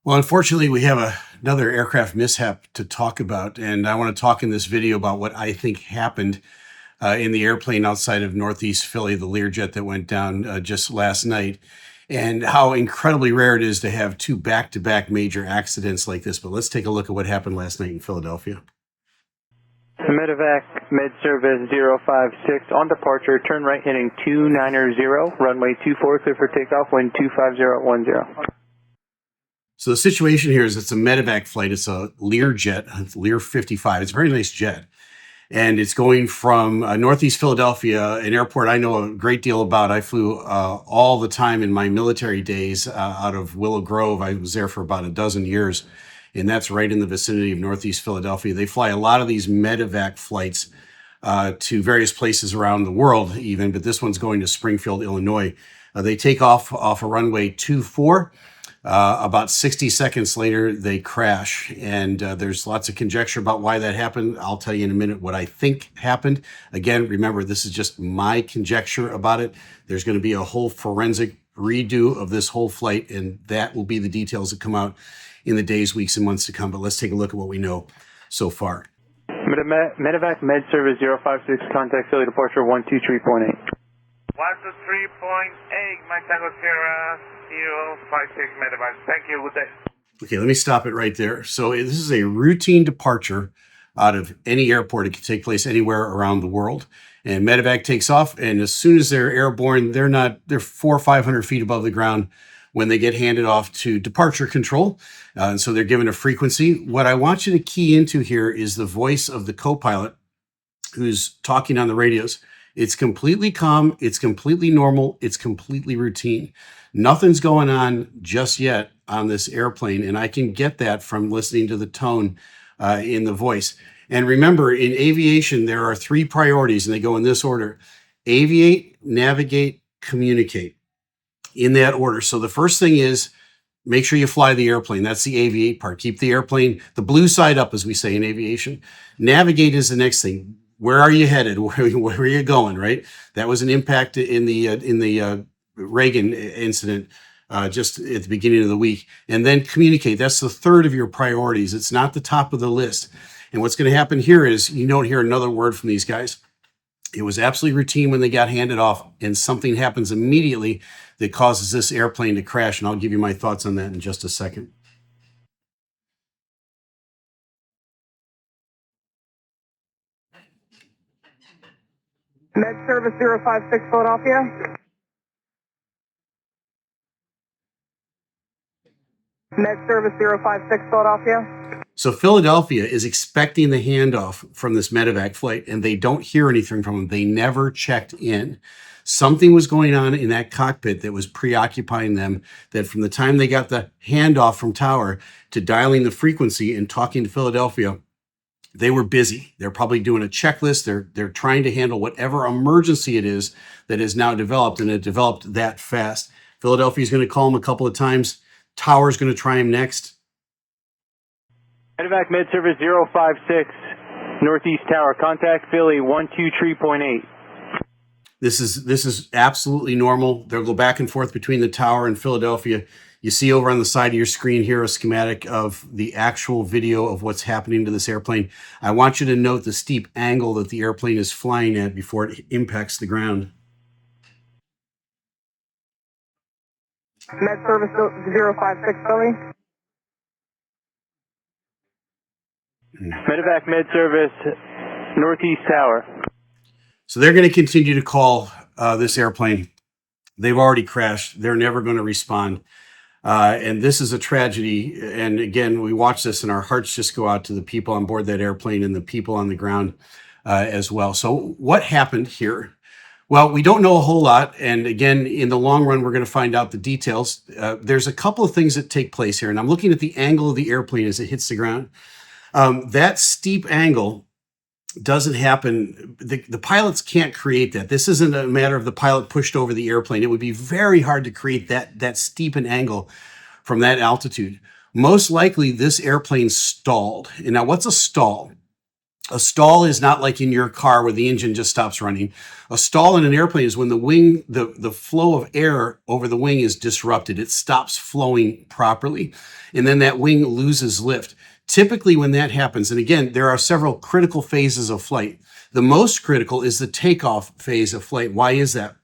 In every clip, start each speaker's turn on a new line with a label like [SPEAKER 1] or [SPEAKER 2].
[SPEAKER 1] Well, unfortunately, we have another aircraft mishap to talk about, and I want to talk in this video about what I think happened in the airplane outside of Northeast Philly, the Learjet that went down just last night, and how incredibly rare it is to have two back-to-back major accidents like this. But let's take a look at what happened last night in Philadelphia.
[SPEAKER 2] Medevac, med service 056, on departure, turn right heading 290, runway 24, clear for takeoff, wind 25010.
[SPEAKER 1] So the situation here is it's a medevac flight. It's a Learjet, it's Lear 55. It's a very nice jet. And it's going from Northeast Philadelphia, an airport I know a great deal about. I flew all the time in my military days out of Willow Grove. I was there for about a dozen years, and that's right in the vicinity of Northeast Philadelphia. They fly a lot of these medevac flights to various places around the world even, but this one's going to Springfield, Illinois. They take off a runway 24. About 60 seconds later, they crash, and there's lots of conjecture about why that happened. I'll tell you in a minute what I think happened. Again, remember, this is just my conjecture about it. There's going to be a whole forensic redo of this whole flight, and that will be the details that come out in the days, weeks, and months to come. But let's take a look at what we know so far.
[SPEAKER 2] Medevac, med service 056, contact Philly departure 123.8.
[SPEAKER 3] 123.8, Mike Tango Sierra 056 medevac. Thank you. Good day.
[SPEAKER 1] Okay, let me stop it right there. So this is a routine departure out of any airport. It can take place anywhere around the world. And medevac takes off, and as soon as they're airborne, they're 400 or 500 feet above the ground when they get handed off to departure control. And so they're given a frequency. What I want you to key into here is the voice of the co-pilot who's talking on the radios. It's completely calm, it's completely normal, it's completely routine. Nothing's going on just yet on this airplane, and I can get that from listening to the tone in the voice. And remember, in aviation, there are three priorities, and they go in this order: aviate, navigate, communicate, in that order. So the first thing is make sure you fly the airplane. That's the aviate part. Keep the airplane, the blue side up, as we say in aviation. Navigate is the next thing. Where are you headed? Where are you going, right? That was an impact in the Reagan incident just at the beginning of the week. And then communicate. That's the third of your priorities. It's not the top of the list. And what's going to happen here is you don't hear another word from these guys. It was absolutely routine when they got handed off, and something happens immediately that causes this airplane to crash. And I'll give you my thoughts on that in just a second.
[SPEAKER 4] Med service 056 Philadelphia. Med service 056 Philadelphia.
[SPEAKER 1] So Philadelphia is expecting the handoff from this medevac flight, and they don't hear anything from them. They never checked in. Something was going on in that cockpit that was preoccupying them, that from the time they got the handoff from tower to dialing the frequency and talking to Philadelphia, they were busy. They're probably doing a checklist. They're trying to handle whatever emergency it is that is now developed, and it developed that fast. Philadelphia is going to call them a couple of times. Tower's going to try him next.
[SPEAKER 2] Medevac, med service 056, Northeast Tower, contact Philly 123.8.
[SPEAKER 1] This is absolutely normal. They'll go back and forth between the tower and Philadelphia. You see over on the side of your screen here a schematic of the actual video of what's happening to this airplane. I want you to note the steep angle that the airplane is flying at before it impacts the ground.
[SPEAKER 4] Med service 056 Philly.
[SPEAKER 2] Medevac, med service Northeast Tower.
[SPEAKER 1] So they're going to continue to call this airplane. They've already crashed. They're never going to respond. And this is a tragedy. And again, we watch this and our hearts just go out to the people on board that airplane and the people on the ground as well. So what happened here? Well, we don't know a whole lot. And again, in the long run, we're going to find out the details. There's a couple of things that take place here. And I'm looking at the angle of the airplane as it hits the ground. That steep angle doesn't happen. The pilots can't create that. This isn't a matter of the pilot pushed over the airplane. It would be very hard to create that steep an angle from that altitude. Most likely, this airplane stalled. And now, what's a stall? A stall is not like in your car where the engine just stops running. A stall in an airplane is when the wing, the flow of air over the wing is disrupted. It stops flowing properly, and then that wing loses lift. Typically, when that happens, and again, there are several critical phases of flight. The most critical is the takeoff phase of flight. Why is that?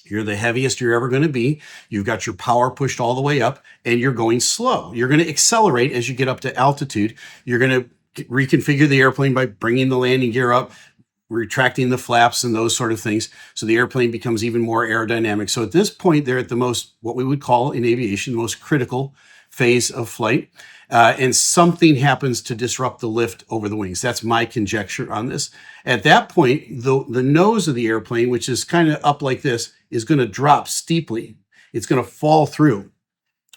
[SPEAKER 1] You're the heaviest you're ever going to be. You've got your power pushed all the way up, and you're going slow. You're going to accelerate as you get up to altitude. You're going to reconfigure the airplane by bringing the landing gear up, retracting the flaps and those sort of things. So the airplane becomes even more aerodynamic. So at this point, they're at the most, what we would call in aviation, the most critical phase of flight. And something happens to disrupt the lift over the wings. That's my conjecture on this. At that point, the nose of the airplane, which is kind of up like this, is going to drop steeply. It's going to fall through.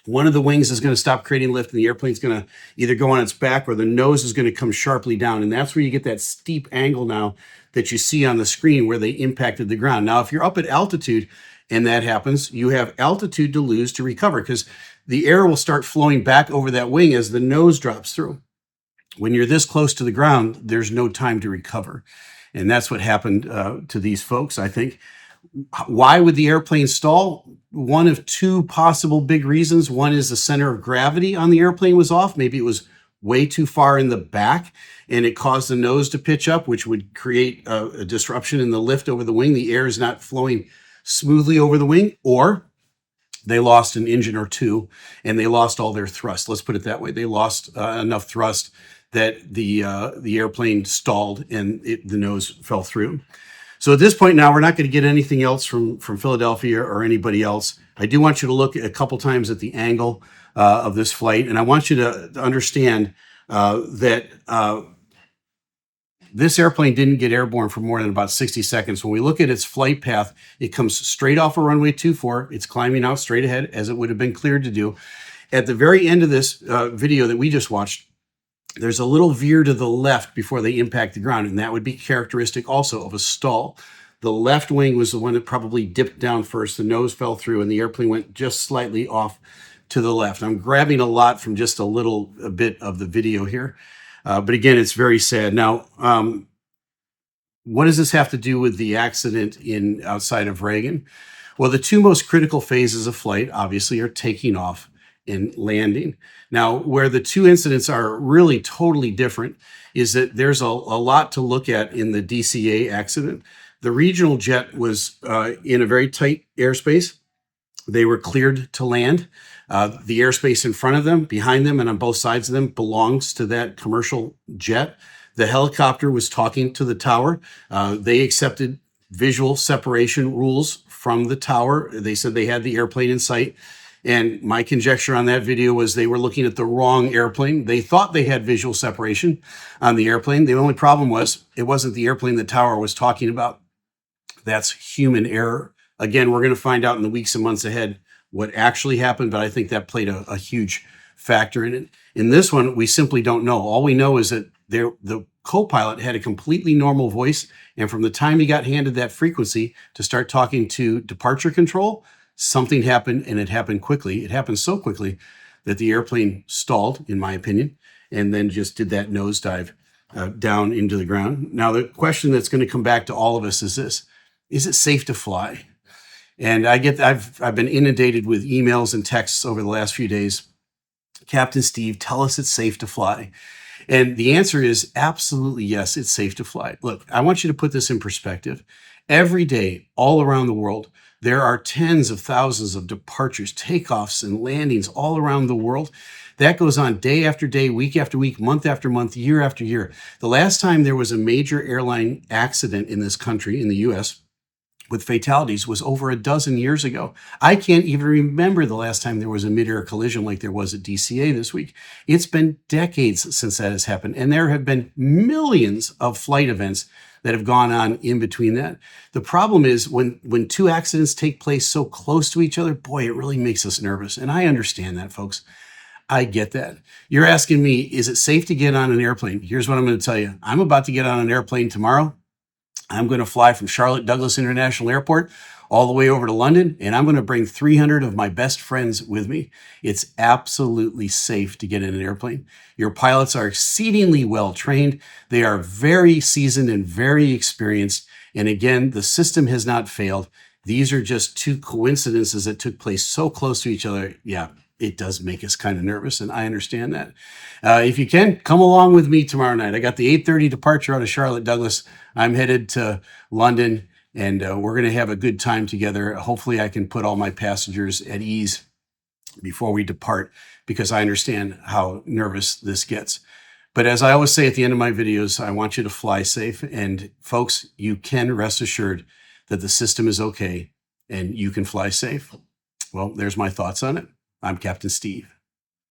[SPEAKER 1] One of the wings is going to stop creating lift, and the airplane's going to either go on its back, or the nose is going to come sharply down. And that's where you get that steep angle now that you see on the screen where they impacted the ground. Now, if you're up at altitude and that happens, you have altitude to lose to recover, because the air will start flowing back over that wing as the nose drops through. When you're this close to the ground, there's no time to recover. And that's what happened to these folks, I think. Why would the airplane stall? One of two possible big reasons. One is the center of gravity on the airplane was off. Maybe it was way too far in the back and it caused the nose to pitch up, which would create a disruption in the lift over the wing. The air is not flowing smoothly over the wing, or they lost an engine or two and they lost all their thrust. Let's put it that way. They lost enough thrust that the airplane stalled and the nose fell through. So at this point now, we're not going to get anything else from Philadelphia or anybody else. I do want you to look a couple times at the angle of this flight, and I want you to understand that this airplane didn't get airborne for more than about 60 seconds. When we look at its flight path, it comes straight off of runway 24. It's climbing out straight ahead, as it would have been cleared to do. At the very end of this video that we just watched, there's a little veer to the left before they impact the ground, and that would be characteristic also of a stall. The left wing was the one that probably dipped down first. The nose fell through, and the airplane went just slightly off to the left. I'm grabbing a lot from just a bit of the video here. But again, it's very sad. Now, what does this have to do with the accident outside of Reagan? Well, the two most critical phases of flight, obviously, are taking off and landing. Now, where the two incidents are really totally different is that there's a lot to look at in the DCA accident. The regional jet was in a very tight airspace. They were cleared to land. The airspace in front of them, behind them, and on both sides of them belongs to that commercial jet. The helicopter was talking to the tower. They accepted visual separation rules from the tower. They said they had the airplane in sight. And my conjecture on that video was they were looking at the wrong airplane. They thought they had visual separation on the airplane. The only problem was it wasn't the airplane the tower was talking about. That's human error. Again, we're going to find out in the weeks and months ahead what actually happened, but I think that played a huge factor in it. In this one, we simply don't know. All we know is that the co-pilot had a completely normal voice, and from the time he got handed that frequency to start talking to departure control, something happened, and it happened quickly. It happened so quickly that the airplane stalled, in my opinion, and then just did that nosedive down into the ground. Now, the question that's going to come back to all of us is this: is it safe to fly? And I've been inundated with emails and texts over the last few days. Captain Steve, tell us it's safe to fly. And the answer is absolutely yes, it's safe to fly. Look, I want you to put this in perspective. Every day, all around the world, there are tens of thousands of departures, takeoffs, and landings all around the world. That goes on day after day, week after week, month after month, year after year. The last time there was a major airline accident in this country, in the U.S., with fatalities was over a dozen years ago. I can't even remember the last time there was a mid-air collision like there was at DCA this week. It's been decades since that has happened, and there have been millions of flight events that have gone on in between that. The problem is when two accidents take place so close to each other, boy, it really makes us nervous. And I understand that, folks. I get that. You're asking me, is it safe to get on an airplane? Here's what I'm going to tell you. I'm about to get on an airplane tomorrow. I'm going to fly from Charlotte Douglas International Airport all the way over to London, and I'm going to bring 300 of my best friends with me. It's absolutely safe to get in an airplane. Your pilots are exceedingly well trained. They are very seasoned and very experienced. And again, the system has not failed. These are just two coincidences that took place so close to each other. Yeah, it does make us kind of nervous, and I understand that. If you can, come along with me tomorrow night. I got the 8:30 departure out of Charlotte Douglas. I'm headed to London, and we're going to have a good time together. Hopefully, I can put all my passengers at ease before we depart, because I understand how nervous this gets. But as I always say at the end of my videos, I want you to fly safe. And folks, you can rest assured that the system is okay and you can fly safe. Well, there's my thoughts on it. I'm Captain Steve.